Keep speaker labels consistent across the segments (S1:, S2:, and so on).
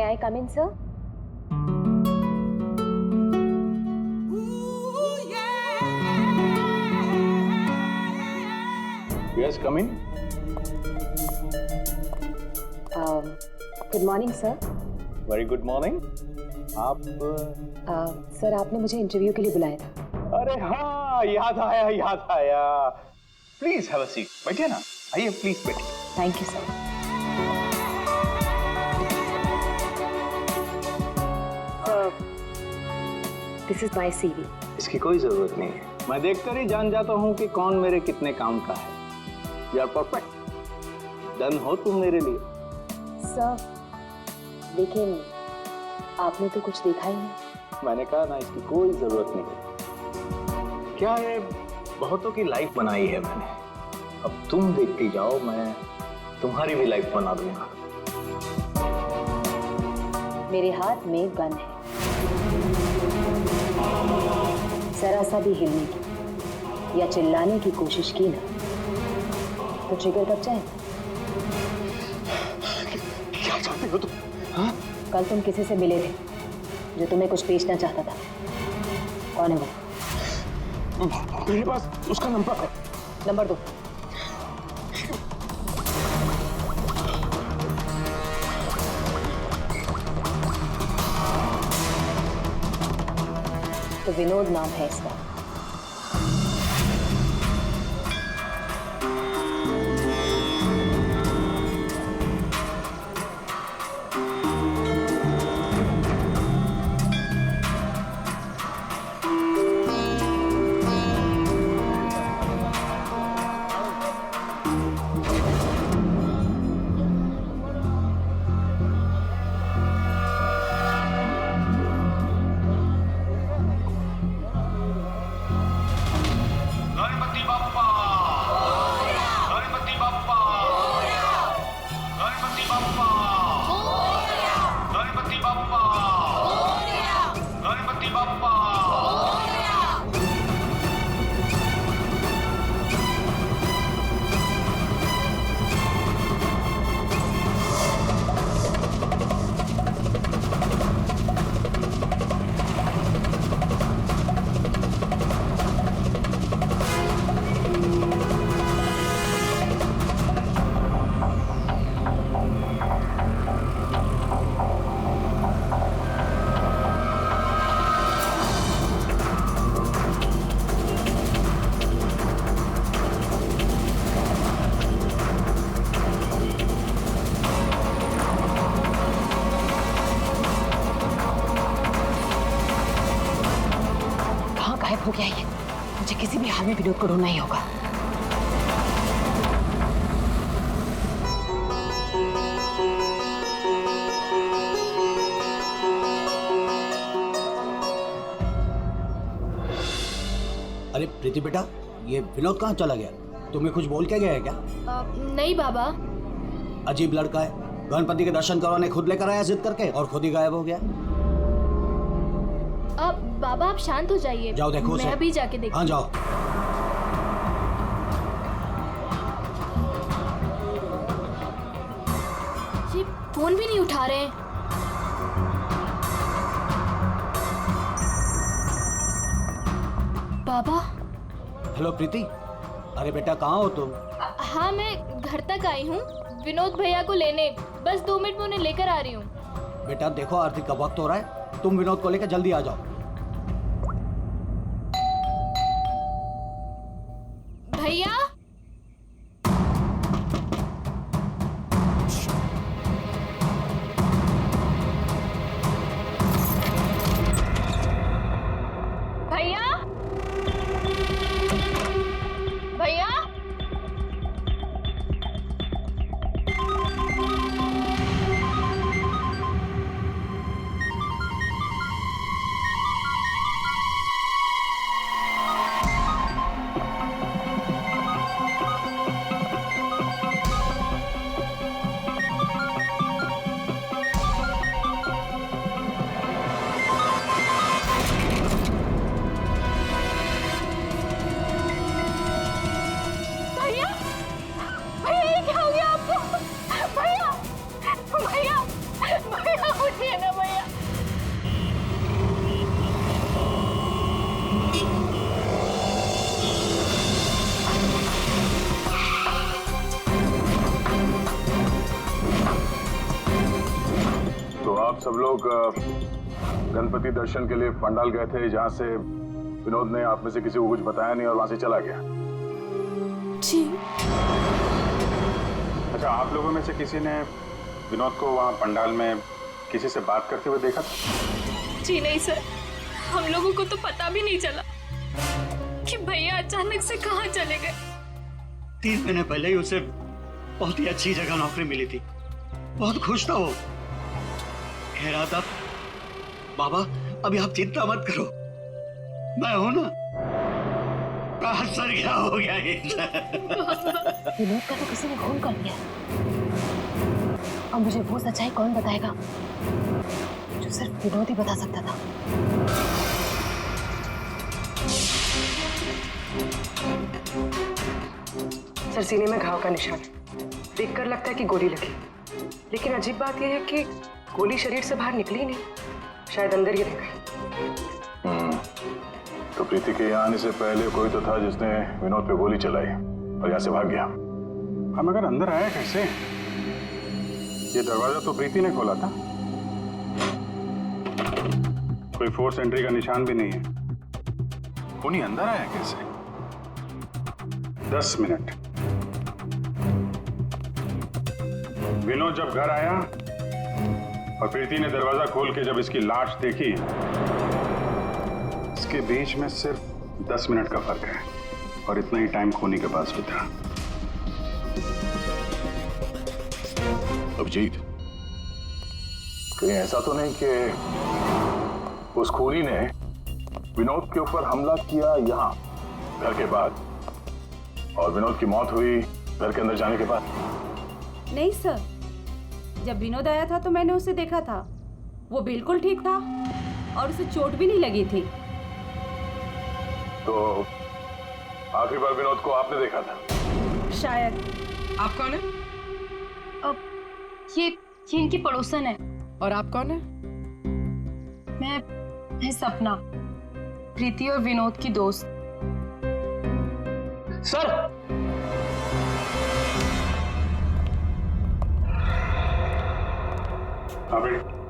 S1: I come in sir?
S2: Yes, come in.
S1: Good morning sir.
S2: Very good morning. आप
S1: sir आपने मुझे interview के लिए बुलाया था।
S2: अरे हाँ, याद आया। Please have a seat. बैठिए ना, आइए प्लीज बैठिए।
S1: Thank you sir. This is my CV।
S2: इसकी कोई जरूरत नहीं है, मैं देखकर ही जान जाता हूँ कि कौन मेरे कितने काम का है। यू आर परफेक्ट, डन हो तुम मेरे लिए।
S1: सर लेकिन आपने तो कुछ देखा ही नहीं।
S2: मैंने कहा ना, इसकी कोई जरूरत नहीं। क्या है, बहुतों की लाइफ बनाई है मैंने, अब तुम देखती जाओ, मैं तुम्हारी भी लाइफ बना दूंगा।
S1: मेरे हाथ में गन है, जरा सा भी हिलने की या चिल्लाने की कोशिश की ना तो ट्रिगर कब जाए।
S2: क्या चाहते हो तुम? हाँ?
S1: कल तुम किसी से मिले थे जो तुम्हें कुछ बेचना चाहता था, कौन है वो?
S2: मेरे पास उसका नंबर है।
S1: नंबर दो। तो विनोद नाम है इसका। हो गया ये, मुझे किसी भी हाल में विनोद को ढूंढना ही होगा।
S3: अरे प्रीति बेटा, ये विनोद कहाँ चला गया? तुम्हें कुछ बोल के गया है क्या?
S4: नहीं बाबा।
S3: अजीब लड़का है, गणपति के दर्शन करवाने खुद लेकर आया जिद करके और खुद ही गायब हो गया।
S4: बाबा आप शांत हो जाइए।
S3: जाओ देखो
S4: मैं अभी जाके देखती।
S3: हाँ जाओ।
S4: ये फोन भी नहीं उठा रहे हैं। बाबा।
S3: हेलो प्रीति, अरे बेटा कहाँ हो तुम?
S4: हाँ मैं घर तक आई हूँ विनोद भैया को लेने, बस 2 मिनट में उन्हें लेकर आ रही हूँ।
S3: बेटा देखो आरती का वक्त हो रहा है, तुम विनोद को लेकर जल्दी आ जाओ।
S4: भैया भैया भैया
S5: आप सब लोग गणपति दर्शन के लिए पंडाल गए थे, जहां से विनोद ने आप में से किसी को कुछ बताया नहीं और वहां से चला गया।
S6: जी।
S5: अच्छा, आप लोगों में से किसी ने विनोद को वहां पंडाल में किसी से बात करते हुए देखा था?
S6: जी नहीं सर, हम लोगों को तो पता भी नहीं चला कि भैया अचानक से कहाँ चले गए।
S3: 3 महीने पहले ही उसे बहुत ही अच्छी जगह नौकरी मिली थी, बहुत खुश था वो। कह रहा था बाबा अभी आप चिंता मत करो, मैं हूं ना। सर क्या हो गया ये?
S1: विनोद का तो किसी ने खून कर दिया। अब मुझे वो सच्चाई कौन बताएगा जो सिर्फ विनोद ही बता सकता था।
S7: सर, सीने में घाव का निशान देखकर लगता है कि गोली लगी, लेकिन अजीब बात यह है कि गोली शरीर से बाहर निकली ही नहीं, शायद अंदर ही रह गई।
S5: तो प्रीति के यहाँ आने से पहले कोई तो था जिसने विनोद पे गोली चलाई और यहाँ से भाग गया। हम अगर अंदर आया कैसे? ये दरवाजा तो प्रीति ने खोला था, कोई फोर्स एंट्री का निशान भी नहीं है। उन्हीं अंदर आया कैसे? 10 मिनट। विनोद जब घर आया और प्रीति ने दरवाजा खोल के जब इसकी लाश देखी, इसके बीच में सिर्फ 10 मिनट का फर्क है और इतना ही टाइम खूनी के पास भी था।
S2: अभिजीत,
S5: कहीं ऐसा तो नहीं कि उस खूनी ने विनोद के ऊपर हमला किया यहाँ घर के बाद और विनोद की मौत हुई घर के अंदर जाने के बाद?
S8: नहीं सर, जब विनोद आया था तो मैंने उसे देखा था, वो बिल्कुल ठीक था और उसे चोट भी नहीं लगी थी।
S5: तो आखिरी बार विनोद को आपने देखा था?
S8: शायद।
S7: आप कौन है?
S4: अब ये इनकी पड़ोसन है।
S7: और आप कौन है?
S4: मैं सपना, प्रीति और विनोद की दोस्त।
S2: सर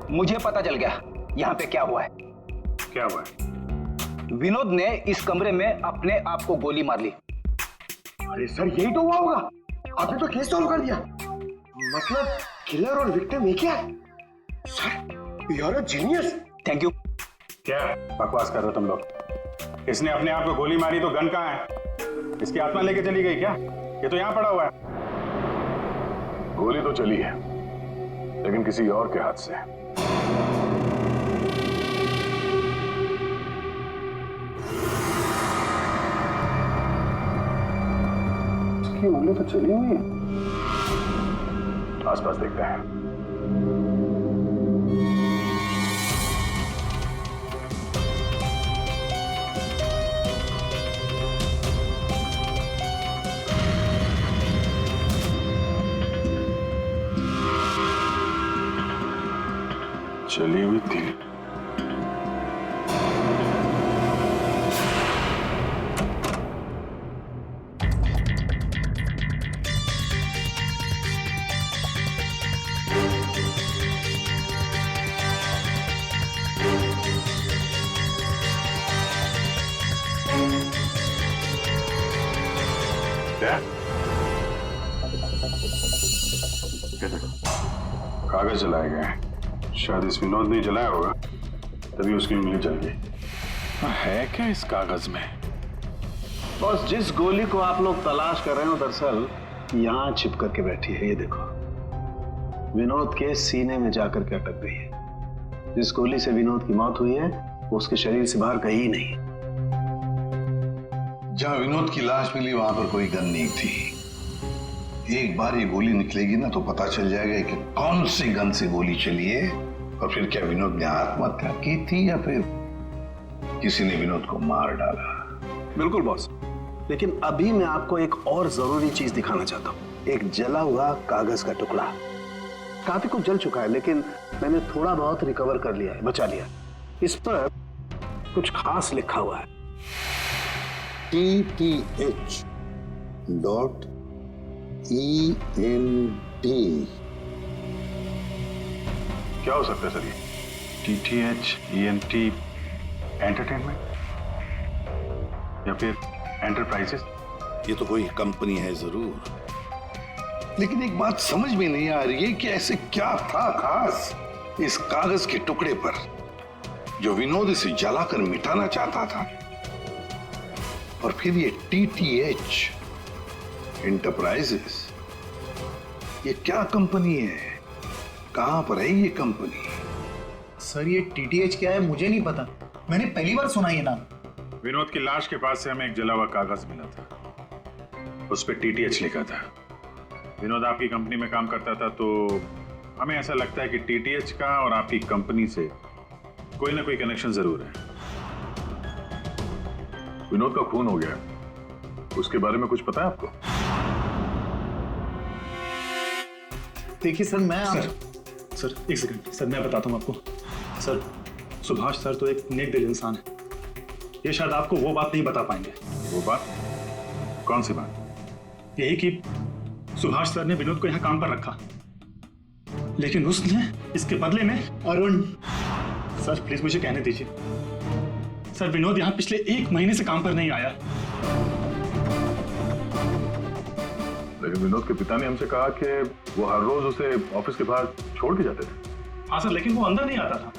S9: मुझे पता चल गया यहाँ पे क्या हुआ है।
S5: क्या हुआ है?
S9: विनोद ने इस कमरे में अपने आप को गोली मार ली।
S10: अरे सर, यही तो हुआ होगा। आपने तो केस सॉल्व कर दिया। मतलब किलर और विक्टिम एक ही है। Sir, you are a genius.
S9: Thank you.
S5: क्या बकवास कर रहे हो तुम लोग? इसने अपने आप को गोली मारी तो गन कहाँ है? इसकी आत्मा लेके चली गई क्या? ये तो यहाँ पड़ा हुआ है। गोली तो चली है, लेकिन किसी और के हाथ से। इसकी उंगली तो चली हुई है। आसपास देखते हैं। चली हुई थी। क्या? कागज जलाए गए हैं। शायद इस विनोद ने जलाया होगा, तभी उसकी उंगली जल गई। है क्या इस कागज में?
S2: बस जिस गोली को आप लोग तलाश कर रहे हो दरअसल यहाँ छिप करके बैठी है। ये देखो, विनोद के सीने में जाकर के अटक गई है। जिस गोली से विनोद की मौत हुई है वो उसके शरीर से बाहर कहीं नहीं है।
S11: जहां विनोद की लाश मिली वहां पर कोई गन नहीं थी। एक बार ये गोली निकलेगी ना तो पता चल जाएगा कि कौन सी गन से गोली चली है और फिर क्या विनोद ने आत्महत्या की थी या फिर किसी ने विनोद को मार डाला।
S2: बिल्कुल बॉस, लेकिन अभी मैं आपको एक और जरूरी चीज दिखाना चाहता हूँ। एक जला हुआ कागज का टुकड़ा। काफी कुछ जल चुका है लेकिन मैंने थोड़ा बहुत रिकवर कर लिया है, बचा लिया। इस पर कुछ खास लिखा हुआ है।
S11: TTH.END।
S5: क्या हो सकता है सर ये? TTH ENT एंटरटेनमेंट या फिर एंटरप्राइजेस?
S11: ये तो कोई कंपनी है जरूर, लेकिन एक बात समझ में नहीं आ रही है कि ऐसे क्या था खास इस कागज के टुकड़े पर जो विनोद इसे जलाकर मिटाना चाहता था। और फिर ये TTH एंटरप्राइजेस, ये क्या कंपनी है? कहां पर है ये कंपनी?
S3: सर ये TTH क्या है मुझे नहीं पता, मैंने पहली बार सुना ये नाम।
S5: विनोद की लाश के पास से हमें एक जला हुआ कागज मिला था, उस पर TTH लिखा था। विनोद आपकी कंपनी में काम करता था, तो हमें ऐसा लगता है कि TTH का और आपकी कंपनी से कोई ना कोई कनेक्शन जरूर है। विनोद का खून हो गया, उसके बारे में कुछ पता है आपको?
S3: देखिए सर सर एक सेकंड सर, मैं बताता हूँ आपको। सर सुभाष सर तो एक नेक दिल इंसान है, ये शायद आपको वो बात नहीं बता पाएंगे।
S5: वो बात? कौन सी बात?
S3: यही कि सुभाष सर ने विनोद को यहाँ काम पर रखा, लेकिन उसने इसके बदले में अरुण। सर प्लीज मुझे कहने दीजिए। सर विनोद यहाँ पिछले 1 महीने से काम पर नहीं आया।
S5: लेकिन विनोद के पिता ने हमसे कहा कि वो हर रोज उसे ऑफिस के बाहर छोड़ के जाते थे।
S3: हाँ सर, लेकिन वो अंदर नहीं आता था,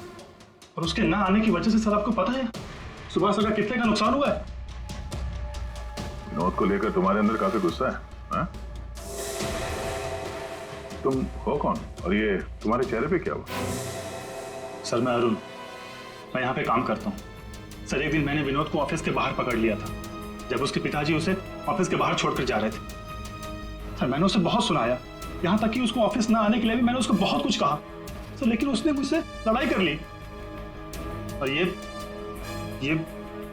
S3: और उसके ना आने की वजह से सर आपको पता है सुभाष सर का कितने का नुकसान हुआ है।
S5: विनोद को लेकर तुम्हारे अंदर काफी गुस्सा है, हाँ? तुम हो कौन और ये तुम्हारे चेहरे पे क्या हुआ?
S3: सर मैं अरुण, मैं यहाँ पे काम करता हूँ। सर एक दिन मैंने विनोद को ऑफिस के बाहर पकड़ लिया था, जब उसके पिताजी उसे ऑफिस के बाहर छोड़कर जा रहे थे। सर मैंने उसे बहुत सुनाया, यहाँ तक कि उसको ऑफिस ना आने के लिए भी मैंने उसको बहुत कुछ कहा सर, लेकिन उसने मुझसे लड़ाई कर ली, और ये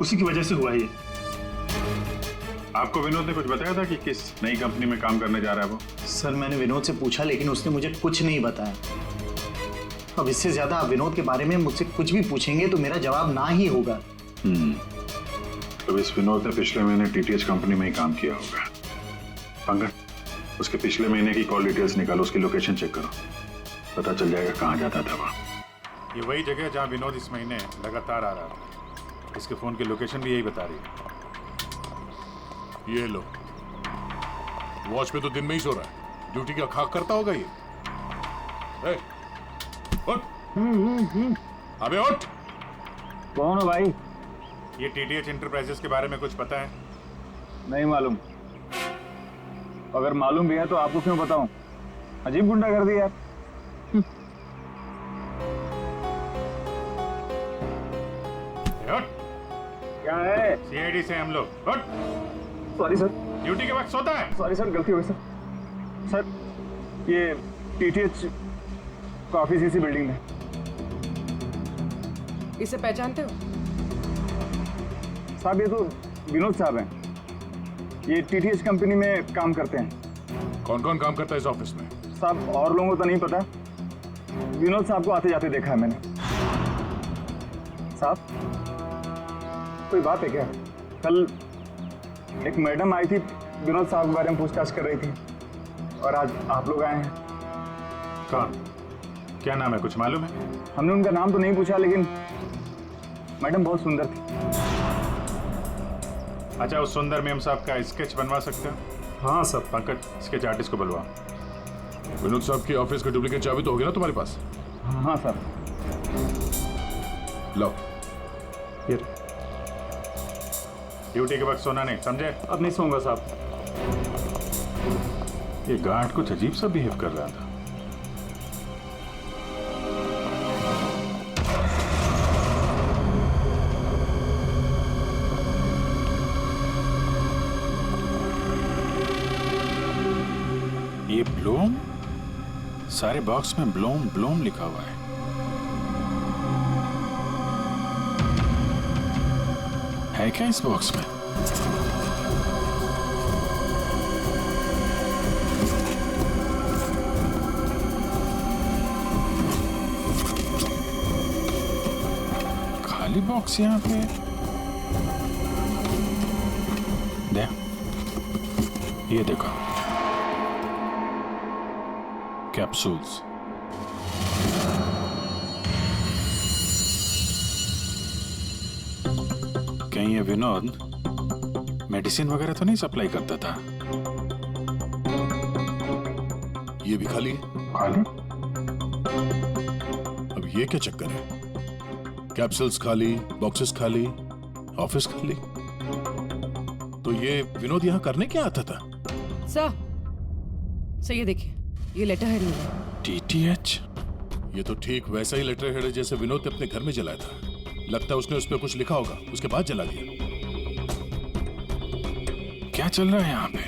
S3: उसी की वजह से हुआ है ये।
S5: आपको विनोद ने कुछ बताया था कि किस नई कंपनी में काम करने जा रहा है वो?
S3: सर मैंने विनोद से पूछा, लेकिन उसने मुझे कुछ नहीं बताया। अब इससे ज्यादा आप विनोद के बारे में मुझसे कुछ भी पूछेंगे तो मेरा जवाब ना ही होगा।
S5: तो इस विनोद ने पिछले महीने TTH कंपनी में ही काम किया होगा। पंकज, उसके पिछले महीने की कॉल डिटेल्स निकालो, उसकी लोकेशन चेक करो, पता चल जाएगा कहाँ जाता था वहाँ।
S12: ये वही जगह जहाँ विनोद इस महीने लगातार आ रहा था। इसके फोन की लोकेशन भी यही बता रही है।
S13: ये लो, वॉच पे तो दिन में ही सो रहा है, ड्यूटी का खाक करता होगा ये। उठ, अबे उठ।
S14: कौन हो भाई?
S12: ये TTH एंटरप्राइजेस के बारे में कुछ पता है?
S14: नहीं मालूम। अगर मालूम भी है तो आपको क्यों बताऊं? अजीब गुंडागर्दी यार। क्या है?
S12: CID से हम लोग। उठ।
S14: Sorry sir.
S12: ड्यूटी के वक्त सोता है?
S14: सॉरी सर, गलती हो गई सर। सर ये TTH का ऑफिस इसी बिल्डिंग में।
S7: इसे पहचानते हो?
S14: साहब ये तो विनोद साहब हैं, ये TTH कंपनी में काम करते हैं।
S13: कौन कौन काम करता है इस ऑफिस में?
S14: साहब और लोगों को तो नहीं पता, विनोद साहब को आते जाते देखा है मैंने। साहब कोई बात है क्या? कल एक मैडम आई थी, विनोद साहब के बारे में पूछताछ कर रही थी, और आज आप लोग आए हैं।
S12: कौन? क्या नाम है, कुछ मालूम है?
S14: हमने उनका नाम तो नहीं पूछा, लेकिन मैडम बहुत सुंदर थी।
S12: अच्छा, उस सुंदर मैम साहब का स्केच बनवा सकते हो?
S3: हाँ सर।
S12: पंकज, स्केच आर्टिस्ट को बुलवा।
S13: विनोद साहब की ऑफिस का डुप्लीकेट चाबी तो होगी ना तुम्हारे पास?
S14: हाँ सर।
S13: लो।
S12: ड्यूटी के वक्त सोना नहीं, समझे?
S3: अब नहीं सोऊंगा साहब।
S5: ये गार्ड कुछ अजीब सा बिहेव कर रहा था।
S12: ये ब्लूम, सारे बॉक्स में ब्लूम ब्लूम लिखा हुआ है। है क्या इस बॉक्स में? खाली बॉक्स यहाँ पे। दे, ये देखो, कैप्सूल्स। विनोद मेडिसिन वगैरह तो नहीं सप्लाई करता था?
S13: ये भी खाली है।
S5: खाली?
S13: अब ये क्या चक्कर है? कैप्सूल्स खाली, बॉक्सेस खाली, ऑफिस खाली। तो ये विनोद यहाँ करने क्या आता था?
S7: सर ये देखिए, ये लेटर हेड है।
S12: DTH?
S13: ये तो ठीक वैसा ही लेटर हेड है जैसे विनोद ने अपने घर में जलाया था। लगता है उसने उस पर कुछ लिखा होगा, उसके बाद जला दिया।
S12: क्या चल रहा है यहाँ पे?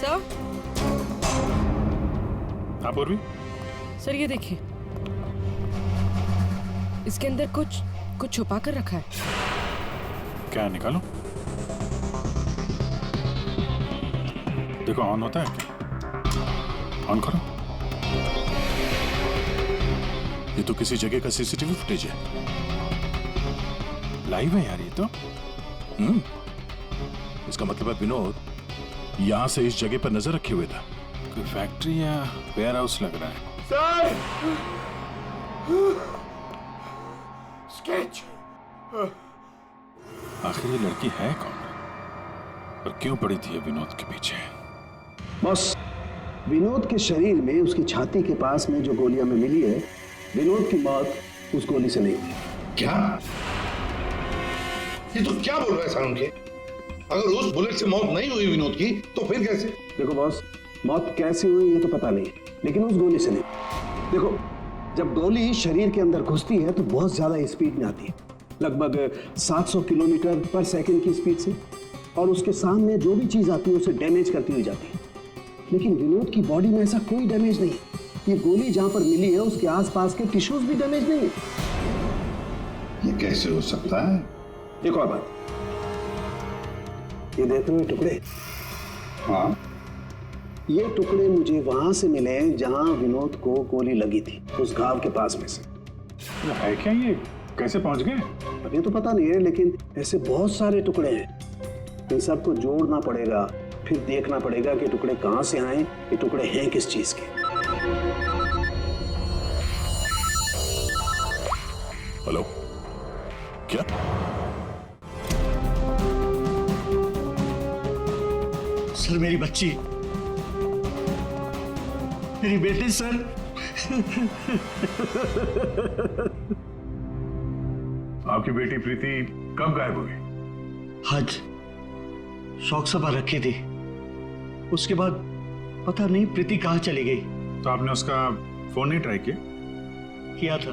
S7: सर?
S12: हाँ पूर्वी?
S7: सर ये देखिए, इसके अंदर कुछ छुपा कर रखा है।
S12: क्या निकालो? देखो ऑन होता है क्या? ऑन करो।
S13: ये तो किसी जगह का सीसीटीवी फुटेज है।
S12: लाइव है यार ये तो।
S13: इसका मतलब है विनोद यहां से इस जगह पर नजर रखे हुए था।
S12: कोई फैक्ट्री या वेयर हाउस लग रहा है।
S10: सर! स्केच!
S12: आखिर ये लड़की है कौन और क्यों पड़ी थी ये विनोद के पीछे?
S2: बॉस, विनोद के शरीर में उसकी छाती के पास में जो गोलियां में मिली है, विनोद की मौत उस गोली से नहीं हुई।
S11: क्या? ये तो क्या बोल रहा है सारुण के? अगर उस बुलेट से मौत नहीं हुई विनोद की तो फिर कैसे?
S2: देखो बॉस, मौत कैसे हुई ये तो पता नहीं, लेकिन उस गोली से नहीं। देखो, जब गोली शरीर के अंदर घुसती है तो बहुत ज्यादा स्पीड में आती है, लगभग 700 किलोमीटर पर सेकंड की स्पीड से, और उसके सामने जो भी चीज आती है उसे डैमेज करती हुई जाती है। लेकिन विनोद की बॉडी में ऐसा कोई डैमेज नहीं। ये गोली जहां पर मिली है उसके आसपास के टिश्यूज भी डैमेज नहीं है।
S11: ये कैसे हो सकता है?
S2: एक और बात, ये देख रहे हो टुकड़े?
S11: हाँ,
S2: ये टुकड़े मुझे वहां से मिले जहां विनोद को गोली लगी थी, उस घाव के पास में से।
S12: है क्या ये? कैसे पहुंच गए?
S2: अभी तो पता नहीं है, लेकिन ऐसे बहुत सारे टुकड़े हैं। इन सबको जोड़ना पड़ेगा, फिर देखना पड़ेगा कि टुकड़े कहां से आए, ये टुकड़े हैं किस चीज के।
S13: हेलो, क्या?
S3: सर मेरी बच्ची, मेरी बेटी सर।
S5: आपकी बेटी प्रीति कब गायब हुई?
S3: आज शौक सभा रखी थी, उसके बाद पता नहीं प्रीति कहाँ चली गई।
S12: तो आपने उसका फोन नहीं ट्राई
S3: किया था,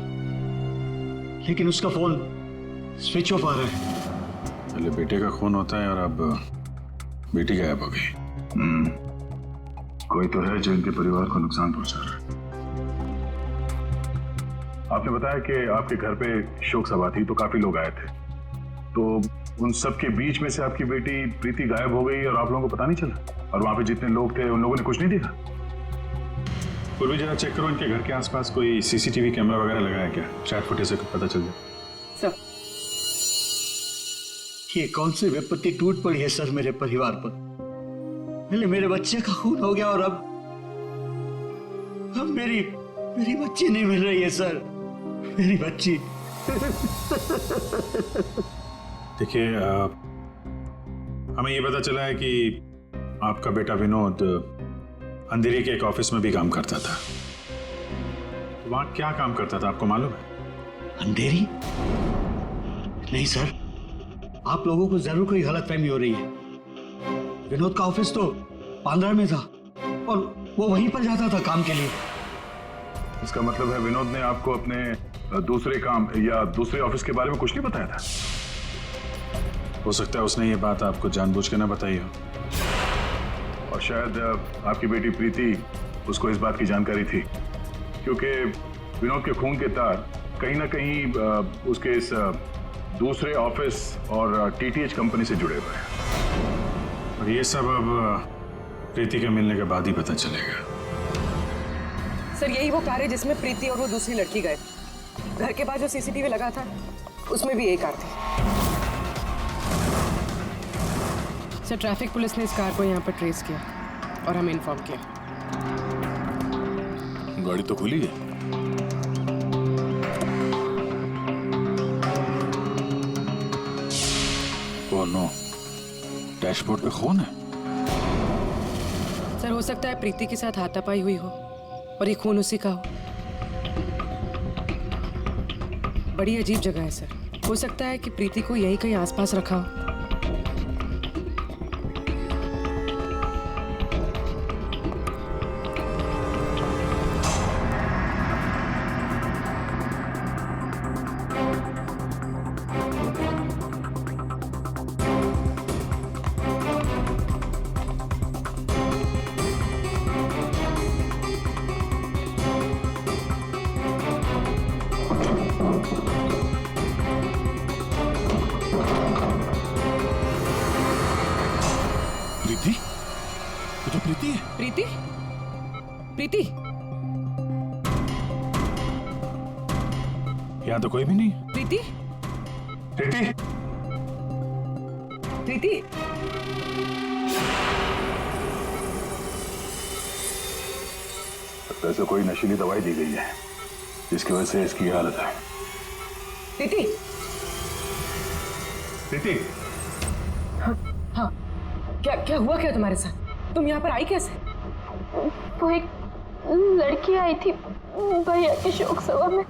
S3: लेकिन उसका फोन स्विच ऑफ आ रहा है।
S12: पहले बेटे का खून होता है और अब बेटी गायब हो गई।
S5: कोई तो है जो इनके परिवार को नुकसान पहुंचा रहा है। आपने बताया कि आपके घर पे शोक सभा थी तो काफी लोग आए थे, तो उन सब के बीच में से आपकी बेटी प्रीति गायब हो गई और आप लोगों को पता नहीं चला? और वहां पे जितने लोग थे उन लोगों ने कुछ नहीं देखा?
S12: पूर्वी जरा चेक करो इनके घर के आसपास कोई सीसीटीवी कैमरा वगैरह लगा है क्या? शायद फुटेज से पता चल जाए।
S7: सर,
S3: ये कौन सी विपत्ति टूट पड़ी है सर मेरे परिवार पर। पहले मेरे बच्चे का खून हो गया और अब मेरी बच्ची नहीं मिल रही है सर, मेरी बच्ची।
S12: देखिए, हमें ये पता चला है कि आपका बेटा विनोद अंधेरी के एक ऑफिस में भी काम करता था। वहां क्या काम करता था आपको मालूम है?
S3: अंधेरी? नहीं सर, आप लोगों को जरूर कोई गलतफहमी हो रही है। विनोद का ऑफिस तो बांद्रा में था और वो वहीं पर जाता था काम के लिए।
S5: इसका मतलब है विनोद ने आपको अपने दूसरे काम या दूसरे ऑफिस के बारे में कुछ नहीं बताया था?
S12: हो सकता है उसने ये बात आपको जानबूझ के ना बताई हो,
S5: और शायद आपकी बेटी प्रीति उसको इस बात की जानकारी थी, क्योंकि विनोद के खून के तार कहीं ना कहीं उसके इस दूसरे ऑफिस और टीटीएच कंपनी से जुड़े हुए हैं।
S12: और ये सब अब प्रीति के मिलने के बाद ही पता चलेगा।
S7: सर यही वो कार है जिसमें प्रीति और वो दूसरी लड़की गए। घर के पास जो सीसीटीवी लगा था उसमें भी यही कार थी। सर ट्रैफिक पुलिस ने इस कार को यहाँ पर ट्रेस किया और हमें इन्फॉर्म किया।
S13: गाड़ी तो खुली है। ओह नो, डैशबोर्ड पे खून है।
S7: सर हो सकता है प्रीति के साथ हाथापाई हुई हो और ये खून उसी का हो। बड़ी अजीब जगह है सर, हो सकता है कि प्रीति को यही कहीं आसपास रखा हो।
S13: प्रीति? ये तो प्रीति है।
S7: प्रीति? प्रीति?
S12: यहाँ तो कोई भी नहीं।
S7: प्रीति?
S12: प्रीति?
S7: प्रीति?
S5: वैसे कोई नशीली दवाई दी गई है जिसकी वजह से इसकी हालत है।
S7: प्रीति?
S12: प्रीति?
S7: हाँ, क्या हुआ क्या तुम्हारे साथ? तुम यहाँ पर आई कैसे?
S4: वो एक लड़की आई थी भैया के शोक सभा में,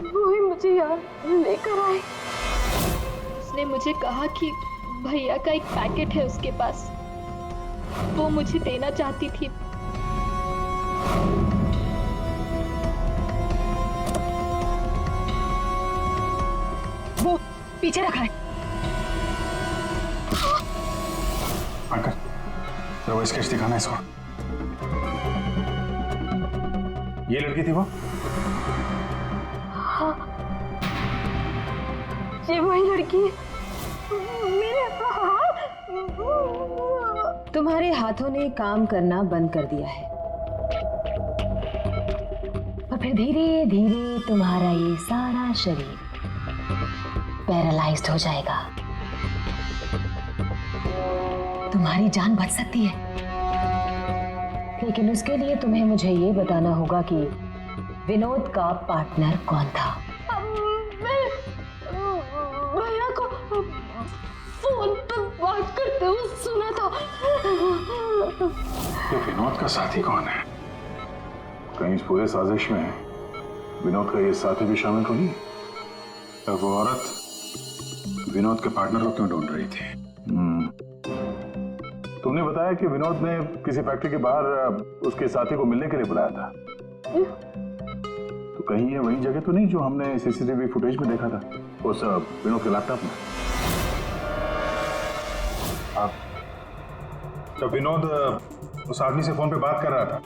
S4: वो ही मुझे यहाँ लेकर आई। उसने मुझे कहा कि भैया का एक पैकेट है उसके पास, वो मुझे देना चाहती थी।
S1: वो पीछे रखा है।
S12: आकर जरा वो स्केच दिखाना इसको। ये लड़की थी वो?
S4: हाँ, ये वही लड़की है। मेरे
S1: तुम्हारे हाथों ने काम करना बंद कर दिया है और फिर धीरे धीरे तुम्हारा ये सारा शरीर पैरालाइज्ड हो जाएगा। तुम्हारी जान बच सकती है, लेकिन उसके लिए तुम्हें मुझे ये बताना होगा कि विनोद का पार्टनर कौन था।
S4: भैया को फोन पर बात करते हुए सुना था।
S5: ये विनोद का साथी कौन है? कहीं इस पूरे साजिश में विनोद का ये साथी भी शामिल तो नहीं? या वो औरत विनोद के पार्टनर को क्यों ढूंढ रही थी? तुमने बताया कि विनोद ने किसी फैक्ट्री के बाहर उसके साथी को मिलने के लिए बुलाया था, तो कहीं ये वही जगह तो नहीं जो हमने सीसीटीवी फुटेज में देखा था उस विनोद के लैपटॉप में? आप जब विनोद उस आदमी से फोन पे बात कर रहा था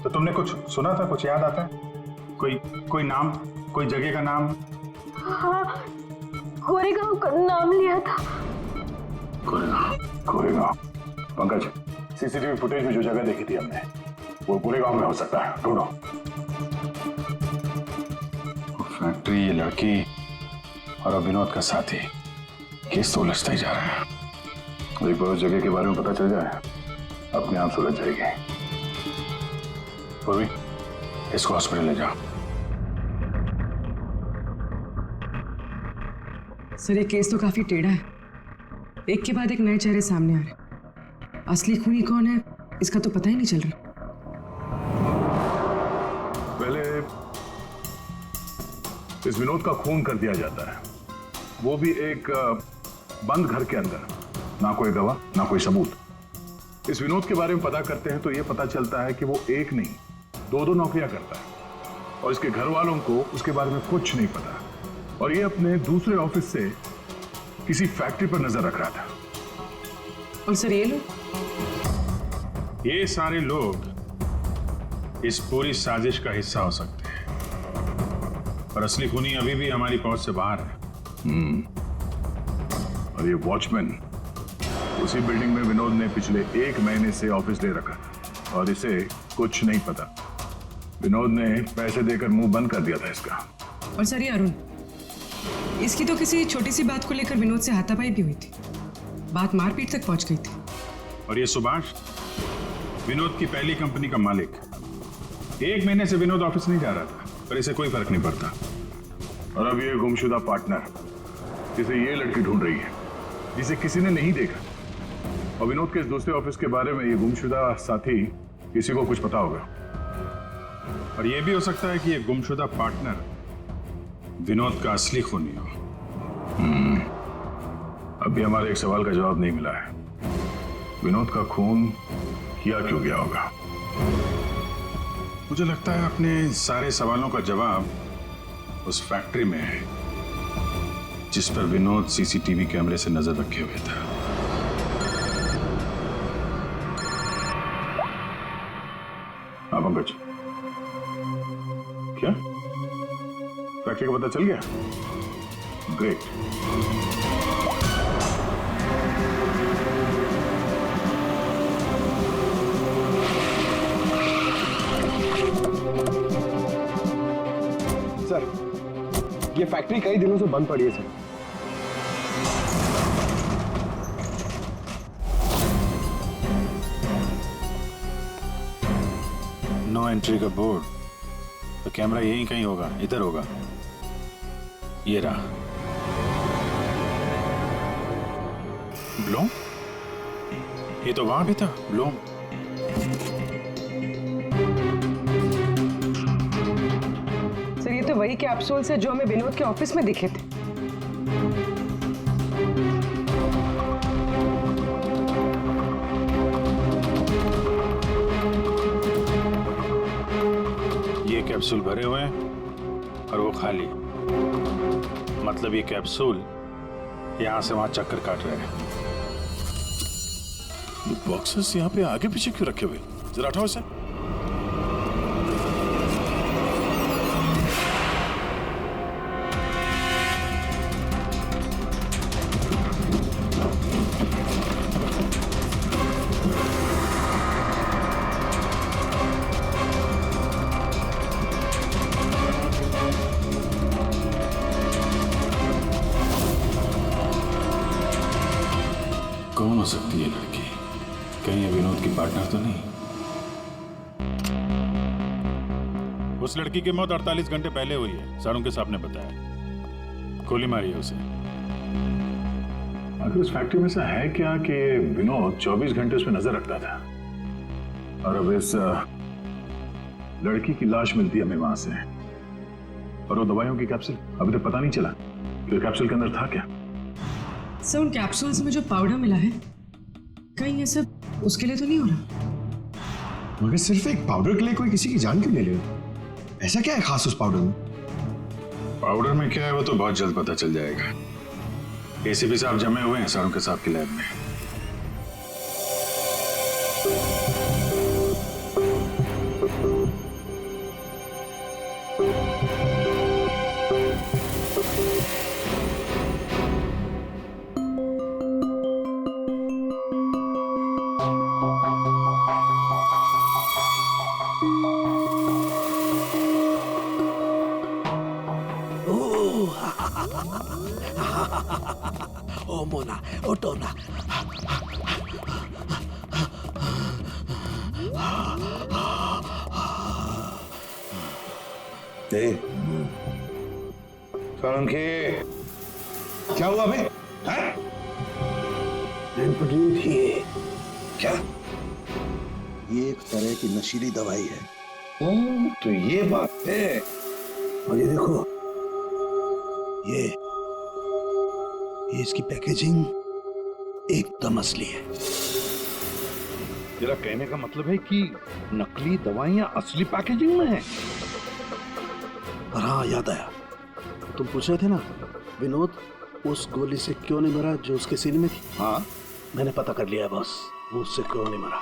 S5: तो तुमने कुछ सुना था? कुछ याद आता है? कोई नाम, कोई जगह का नाम?
S4: हाँ, गोरेगांव का नाम लिया था।
S5: गोरेगांव। पंकज, सीसीटीवी फुटेज में जो जगह देखी थी हमने वो गोरेगांव में हो सकता है, ढूंढो। फैक्ट्री, ये लड़की और अब विनोद का साथी, केस तो उलझता ही जा रहा है। एक बार उस जगह के बारे में पता चल जाए अपने आप सुलझ जाएगी। पूर्वी, इसको हॉस्पिटल ले जाओ।
S7: सर ये केस तो काफी टेढ़ा है, एक के बाद एक नए चेहरे सामने आ रहे हैं। असली खूनी कौन है इसका तो पता ही नहीं चल रहा।
S5: पहले इस विनोद का खून कर दिया जाता है, वो भी एक बंद घर के अंदर, ना कोई गवाह ना कोई सबूत। इस विनोद के बारे में पता करते हैं तो यह पता चलता है कि वो एक नहीं दो नौकरियां करता है और इसके घर वालों को उसके बारे में कुछ नहीं पता, और ये अपने दूसरे ऑफिस से किसी फैक्ट्री पर नजर रख रहा था।
S7: और सर ये लोग,
S12: ये सारे लोग इस पूरी साजिश का हिस्सा हो सकते हैं, पर असली खूनी अभी भी हमारी पहुंच से बाहर है।
S5: और ये वॉचमैन उसी बिल्डिंग में विनोद ने पिछले 1 महीने से ऑफिस ले रखा और इसे कुछ नहीं पता। विनोद ने पैसे देकर मुंह बंद कर दिया था इसका।
S7: और सर ये अरुण, इसकी तो किसी छोटी सी बात को लेकर विनोद से हाथापाई भी हुई थी। बात मारपीट तक पहुंच गई थी।
S12: और ये सुभाष विनोद की पहली कंपनी का मालिक। 1 महीने से विनोद ऑफिस नहीं जा रहा था, पर इसे कोई फर्क नहीं पड़ता। और अब ये गुमशुदा पार्टनर जिसे ये लड़की ढूंढ रही है, जिसे किसी ने नहीं देखा, और विनोद के इस दूसरे ऑफिस के बारे में ये गुमशुदा साथी किसी को कुछ पता होगा। और ये भी हो सकता है कि ये गुमशुदा पार्टनर विनोद का असली खूनी हो। अभी हमारे एक सवाल का जवाब नहीं मिला है, विनोद का खून किया क्यों गया होगा? मुझे लगता है अपने सारे सवालों का जवाब उस फैक्ट्री में है जिस पर विनोद सीसीटीवी कैमरे से नजर रखे हुए था। हाँ पंकज, क्या फैक्ट्री का पता चल गया? ग्रेट।
S10: सर, ये फैक्ट्री कई दिनों से बंद पड़ी है सर।
S12: नो एंट्री का बोर्ड, तो कैमरा यहीं कहीं होगा, इधर होगा। ये रहा। ब्लूम? ये तो वहां भी था, ब्लूम।
S7: सर, ये तो वही कैप्सूल्स है जो हमें विनोद के ऑफिस में दिखे थे।
S12: ये कैप्सूल भरे हुए हैं और वो खाली। मतलब ये कैप्सूल यहां से वहां चक्कर काट रहे हैं।
S13: बॉक्सेस यहाँ पे आगे पीछे क्यों रखे हुए? जरा हटाओ इसे।
S12: कौन हो सकती है लड़की? कहीं ये विनोद की पार्टनर तो नहीं? उस लड़की की मौत 48 घंटे पहले हुई है, सारुण के साहब ने बताया। गोली मारी है उसे। आखिर उस फैक्ट्री में ऐसा है क्या कि विनोद 24 घंटे उसमें नजर रखता था? और अब इस लड़की की लाश मिलती है हमें वहां से, और वो दवाइयों की कैप्सूल अभी तक पता नहीं चला कि कैप्सूल के अंदर था क्या।
S7: सर, उन कैप्सूल्स में जो पाउडर मिला है, कहीं ये सब उसके लिए तो नहीं हो रहा?
S10: मगर सिर्फ एक पाउडर के लिए कोई किसी की जान क्यों ले ले? ऐसा क्या है खास उस पाउडर में?
S12: पाउडर में क्या है वो तो बहुत जल्द पता चल जाएगा। एसीपी साहब जमे हुए हैं सारुण के साहब की लैब में।
S15: ओ मोना, ओ टोना।
S11: क्या हुआ बे?
S2: थी क्या? ये एक तरह की नशीली दवाई है।
S11: तो ये बात है।
S2: और ये देखो, ये इसकी पैकेजिंग एकदम असली है।
S11: तेरा कहने का मतलब है कि नकली दवाइयां असली पैकेजिंग में हैं?
S2: हाँ, याद आया। तुम पूछ रहे थे ना विनोद उस गोली से क्यों नहीं मरा जो उसके सीने में थी?
S11: हाँ,
S2: मैंने पता कर लिया बॉस, वो उससे क्यों नहीं मरा।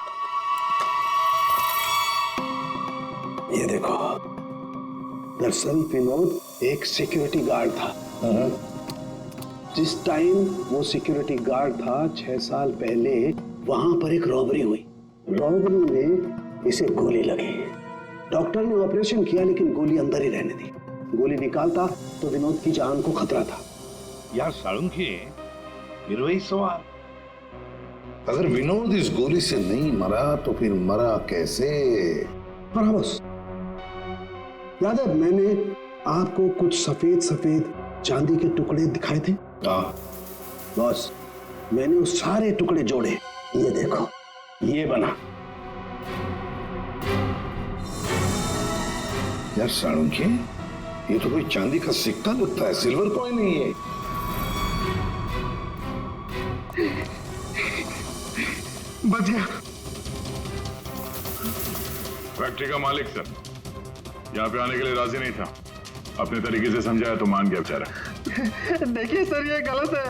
S2: ये देखो, दरअसल विनोद एक सिक्योरिटी गार्ड था। जिस टाइम वो सिक्योरिटी गार्ड था 6 साल पहले वहां पर एक रॉबरी हुई। रॉबरी में इसे गोली लगी। डॉक्टर ने ऑपरेशन किया लेकिन गोली अंदर ही रहने दी। गोली निकालता तो विनोद की जान को खतरा था।
S11: यार सारुण के फिर वही सवाल, अगर विनोद इस गोली से नहीं मरा तो फिर मरा कैसे?
S2: मरा बॉस, याद है मैंने आपको कुछ सफेद सफेद चांदी के टुकड़े दिखाए थे?
S11: हाँ
S2: बॉस, मैंने वो सारे टुकड़े जोड़े, ये देखो, ये बना।
S11: यार साणुज्य, ये तो कोई चांदी का सिक्का लगता है, सिल्वर कॉइन नहीं है।
S14: बच गया।
S12: फैक्ट्री का मालिक सर यहाँ पे आने के लिए राजी नहीं था, अपने तरीके से समझाया तो मान गया बेचारा।
S14: देखिए सर, ये गलत है,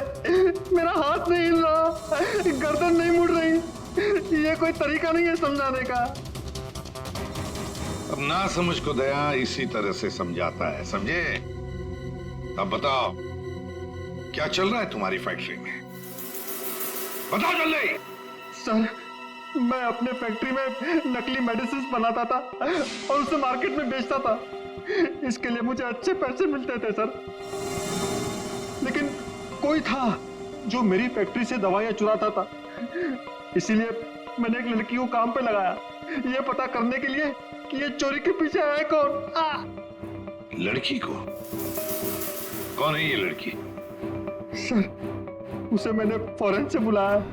S14: मेरा हाथ नहीं हिल रहा, गर्दन नहीं मुड़ रही, ये कोई तरीका नहीं है समझाने का।
S11: अब ना समझ को दया इसी तरह से समझाता है, समझे? अब बताओ क्या चल रहा है तुम्हारी फैक्ट्री में, बताओ जल्दी।
S14: सर, मैं अपने फैक्ट्री में नकली मेडिसिन बनाता था और उसे मार्केट में बेचता था, इसके लिए मुझे अच्छे पैसे मिलते थे सर। लेकिन कोई था जो मेरी फैक्ट्री से दवाइयां चुराता था, इसीलिए मैंने एक लड़की को काम पे लगाया, ये पता करने के लिए कि ये चोरी के पीछे है कौन।
S11: लड़की को? कौन है ये लड़की?
S14: सर, उसे मैंने फॉरेन से बुलाया,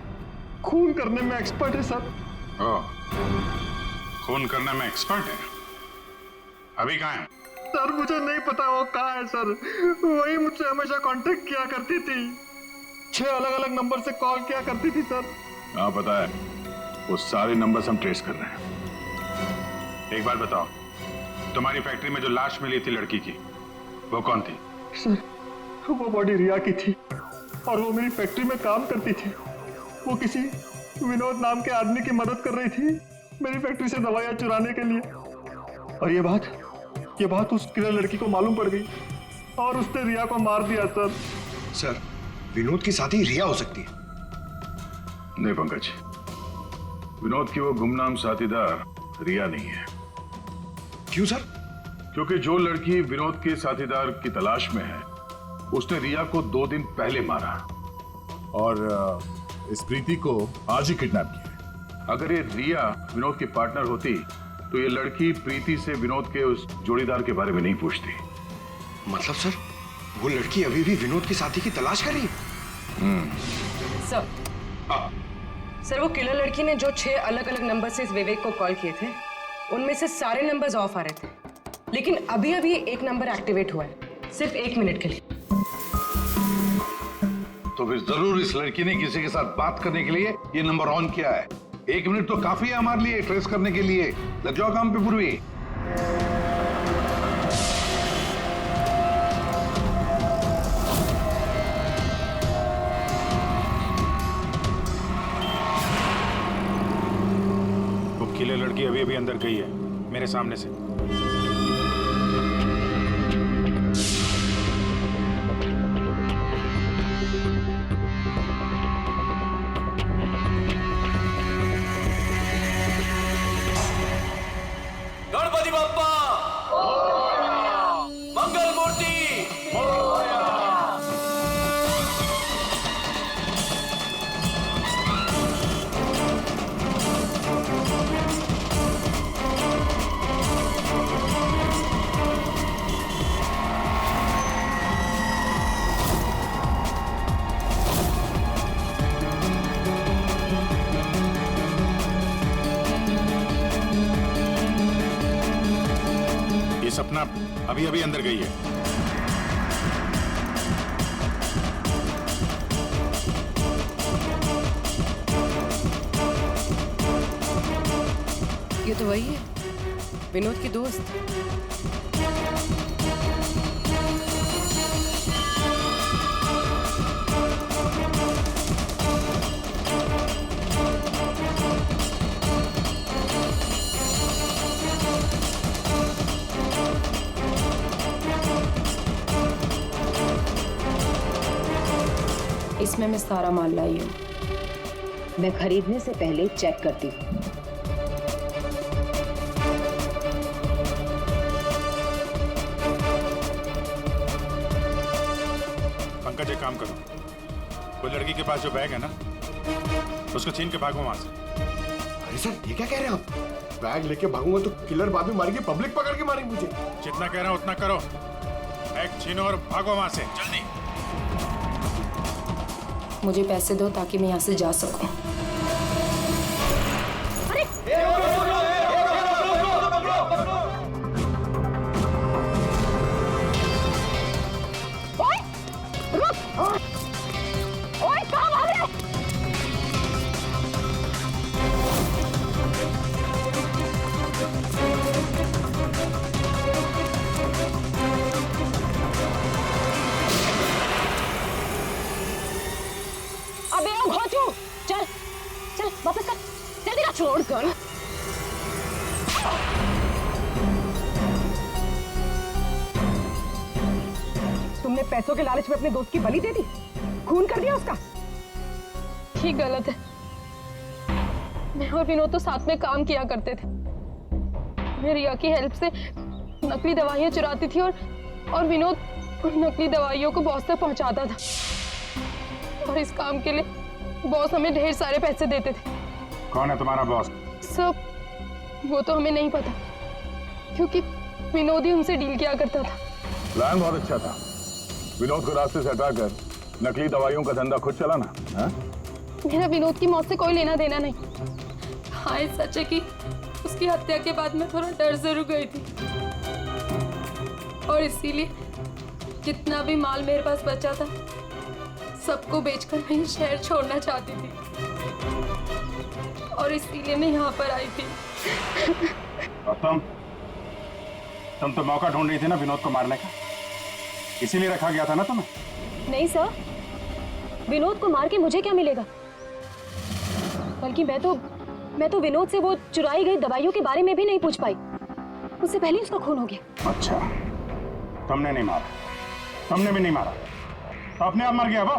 S14: खून करने में एक्सपर्ट है सर।
S12: खून करने में एक्सपर्ट है? अभी कहाँ है?
S14: सर मुझे नहीं पता वो कहाँ है सर, वही मुझसे हमेशा कांटेक्ट किया करती थी, 6 अलग अलग नंबर से कॉल किया करती थी सर।
S12: हाँ पता है, वो सारे नंबर्स हम ट्रेस कर रहे हैं। एक बात बताओ, तुम्हारी फैक्ट्री में जो लाश मिली थी लड़की की, वो कौन थी?
S14: सर, वो बॉडी रिया की थी और वो मेरी फैक्ट्री में काम करती थी। वो किसी विनोद नाम के आदमी की मदद कर रही थी मेरी फैक्ट्री से दवाइयां चुराने के लिए, और ये बात उस किलर लड़की को मालूम पड़ गई और उसने रिया को मार दिया सर।
S10: सर, विनोद की साथी रिया हो सकती है।
S12: नहीं पंकज, विनोद की वो गुमनाम साथीदार रिया नहीं है।
S10: क्यों सर?
S12: क्योंकि जो लड़की विनोद के साथीदार की तलाश में है, उसने रिया को 2 दिन पहले मारा
S13: और इस प्रीति को आज ही किडनैप किया।
S12: अगर ये रिया विनोद की पार्टनर होती तो ये लड़की प्रीति से विनोद के उस जोड़ीदार के बारे में नहीं पूछती।
S10: मतलब सर, वो लड़की अभी भी विनोद की साथी की तलाश कर रही है?
S7: सर, सर वो किलर लड़की ने जो 6 अलग अलग नंबर से इस विवेक को कॉल किए थे, उनमें से सारे नंबर्स ऑफ आ रहे थे, लेकिन अभी अभी एक नंबर एक्टिवेट हुआ है, सिर्फ 1 मिनट के लिए।
S11: तो फिर जरूर इस लड़की ने किसी के साथ बात करने के लिए ये नंबर ऑन किया है। 1 मिनट तो काफी है हमारे लिए ट्रेस करने के लिए। लग जाओ काम पे पूर्वी।
S12: वो किले लड़की अभी अभी अंदर गई है मेरे सामने से।
S15: गणपति बप्पा मंगल मूर्ति
S12: सपना अभी अभी अंदर गई है।
S7: ये तो वही है, विनोद की दोस्त।
S8: इसमें मैं सारा माल लाई हूँ।
S1: मैं खरीदने से पहले चेक करती हूँ।
S12: पंकज एक काम करो, कोई लड़की के पास जो बैग है ना, उसको छीन के भागो वहां से।
S10: अरे सर ये क्या कह रहे हैं आप? बैग लेके भागूंगा तो किलर बाद में मारेंगे, पब्लिक पकड़ के मारेंगे मुझे।
S12: जितना कह रहा हूं उतना करो। बैग छीनो और भागो वहां से जल्दी।
S4: मुझे पैसे दो ताकि मैं यहाँ से जा सकूं।
S1: अबे ओ घोचू, चल चल वापस कर, जल्दी ना छोड़ कर।
S7: तुमने पैसों के लालच में अपने दोस्त की बलि दे दी, खून कर दिया उसका।
S4: ठीक गलत है। मैं और विनोद तो साथ में काम किया करते थे। मैं रिया की हेल्प से नकली दवाइयां चुराती थी और विनोद उन नकली दवाइयों को बॉस तक पहुंचाता था। और इस काम के लिए बॉस हमें ढेर सारे पैसे देते थे।
S5: कौन है तुम्हारा बॉस?
S4: सब वो तो हमें नहीं पता, क्योंकि विनोद ही उनसे डील किया करता था।
S12: प्लान बहुत अच्छा था। विनोद को रास्ते से हटाकर नकली दवाइयों का धंधा खुद चलाना।
S4: मेरा विनोद की मौत से कोई लेना देना नहीं। हाँ सच है कि उसकी हत्या के बाद मैं थोड़ा डर जरूर गई थी, और इसीलिए जितना भी माल मेरे पास बचा था सबको बेचकर मैं ये शहर छोड़ना चाहती थी, और इसीलिए मैं यहाँ पर आई थी।
S5: और तुम तो मौका ढूंढ रही थी ना विनोद को मारने का, इसीलिए रखा गया था ना तुम्हें?
S1: नहीं सर, विनोद को मार के मुझे क्या मिलेगा? बल्कि मैं तो विनोद से वो चुराई गई दवाइयों के बारे में भी नहीं पूछ पाई। उससे पहले उसका खून हो गया।
S5: अच्छा, तुमने नहीं मारा, तुमने भी नहीं मारा, तो अपने आप मर गया वो।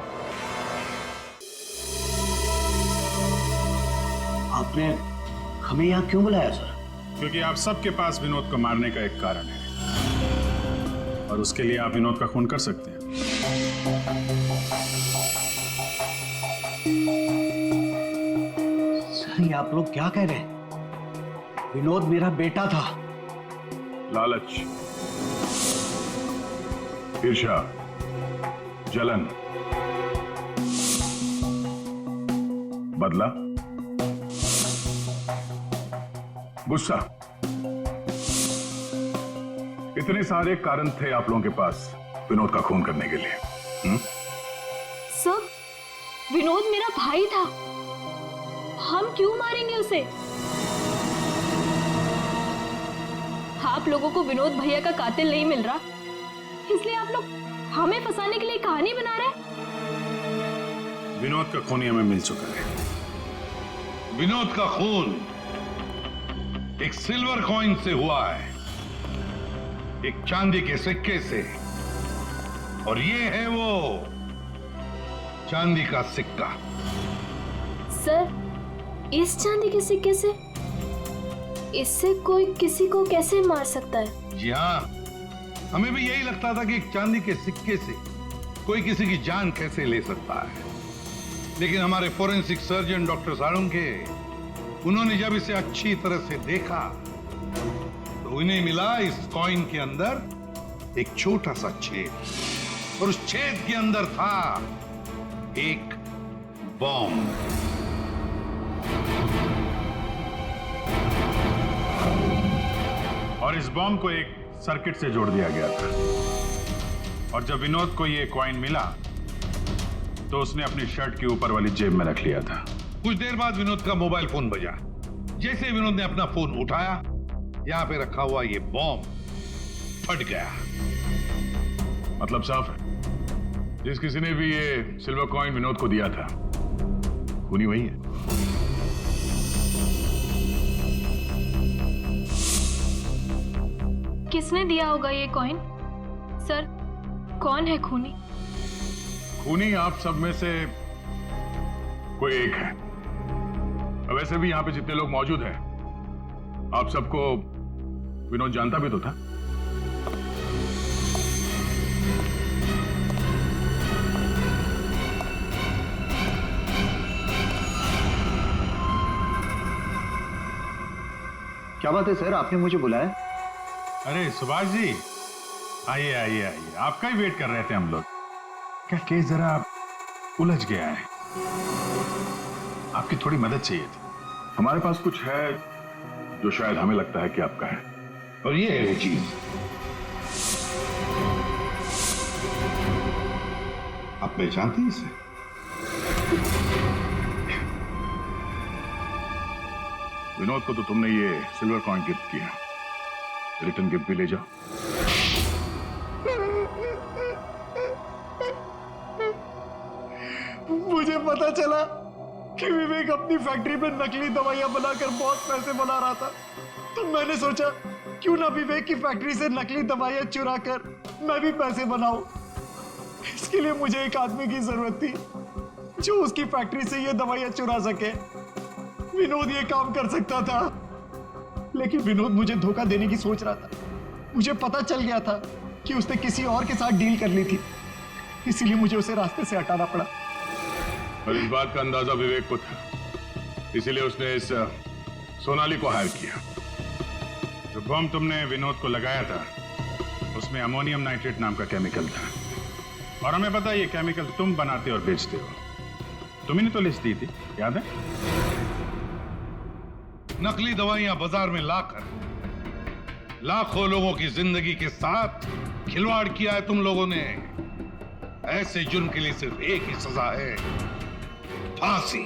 S3: आपने हमें यहाँ क्यों बुलाया सर?
S12: क्योंकि आप सबके पास विनोद को मारने का एक कारण है, और उसके लिए आप विनोद का खून कर सकते हैं।
S3: सर ये आप लोग क्या कह रहे हैं? विनोद मेरा बेटा था।
S12: लालच, ईर्ष्या, जलन, बदला, गुस्सा, इतने सारे कारण थे आप लोगों के पास विनोद का खून करने के लिए।
S6: सर, विनोद मेरा भाई था, हम क्यों मारेंगे उसे? आप लोगों को विनोद भैया का कातिल नहीं मिल रहा, इसलिए आप लोग हमें फंसाने के लिए कहानी बना रहे हैं।
S12: विनोद का खून हमें मिल चुका है।
S11: विनोद का खून एक सिल्वर कॉइन से हुआ है, एक चांदी के सिक्के से, और ये है वो चांदी का सिक्का।
S6: सर, इस चांदी के सिक्के से? इससे कोई किसी को कैसे मार सकता है?
S11: जी हाँ, हमें भी यही लगता था कि एक चांदी के सिक्के से कोई किसी की जान कैसे ले सकता है, लेकिन हमारे फोरेंसिक सर्जन डॉक्टर साळुंखे, उन्होंने जब इसे अच्छी तरह से देखा तो उन्हें मिला इस कॉइन के अंदर एक छोटा सा छेद, और उस छेद के अंदर था एक बॉम्ब।
S12: और इस बॉम्ब को एक सर्किट से जोड़ दिया गया था, और जब विनोद को ये कॉइन मिला तो उसने अपनी शर्ट के ऊपर वाली जेब में रख लिया था।
S11: कुछ देर बाद विनोद का मोबाइल फोन बजा। जैसे विनोद ने अपना फोन उठाया, यहां पे रखा हुआ ये बॉम्ब फट गया।
S12: मतलब साफ है, जिस किसी ने भी ये सिल्वर कॉइन विनोद को दिया था, खूनी वही है।
S6: किसने दिया होगा ये कॉइन? सर, कौन है खूनी?
S12: खूनी आप सब में से कोई एक है। वैसे भी यहां पे जितने लोग मौजूद हैं, आप सबको विनोद जानता भी तो था।
S14: क्या बात है सर, आपने मुझे बुलाया?
S12: अरे सुभाष जी, आइए आइए आइए, आपका ही वेट कर रहे थे हम लोग। क्या केस जरा उलझ गया है, आपकी थोड़ी मदद चाहिए थी।
S5: हमारे पास कुछ है जो शायद हमें लगता है कि आपका है,
S11: और ये है वो चीज। आप पहचानते हैं इसे?
S5: विनोद को तो तुमने ये सिल्वर कॉइन गिफ्ट किया, रिटर्न गिफ्ट भी ले जाओ।
S14: मुझे पता चला कि विवेक अपनी फैक्ट्री में नकली दवाइयां बनाकर बहुत पैसे बना रहा था, तो मैंने सोचा क्यों ना विवेक की फैक्ट्री से नकली दवाइयां चुरा कर मैं भी पैसे बनाऊं। इसके लिए मुझे एक आदमी की जरूरत थी जो उसकी फैक्ट्री से ये दवाइयां चुरा सके। विनोद ये काम कर सकता था, लेकिन विनोद मुझे धोखा देने की सोच रहा था। मुझे पता चल गया था कि उसने किसी और के साथ डील कर ली थी, इसीलिए मुझे उसे रास्ते से हटाना पड़ा।
S12: और इस बात का अंदाजा विवेक को था, इसीलिए उसने इस सोनाली को हायर किया। जो बम तुमने विनोद को लगाया था उसमें अमोनियम नाइट्रेट नाम का केमिकल था, और हमें पता है ये केमिकल तुम बनाते और बेचते हो। तुम्ही ने तो लिस्ट दी थी, याद है?
S11: नकली दवाइयां बाजार में लाकर लाखों लोगों की जिंदगी के साथ खिलवाड़ किया है तुम लोगों ने। ऐसे जुर्म के लिए सिर्फ एक ही सजा है, फांसी।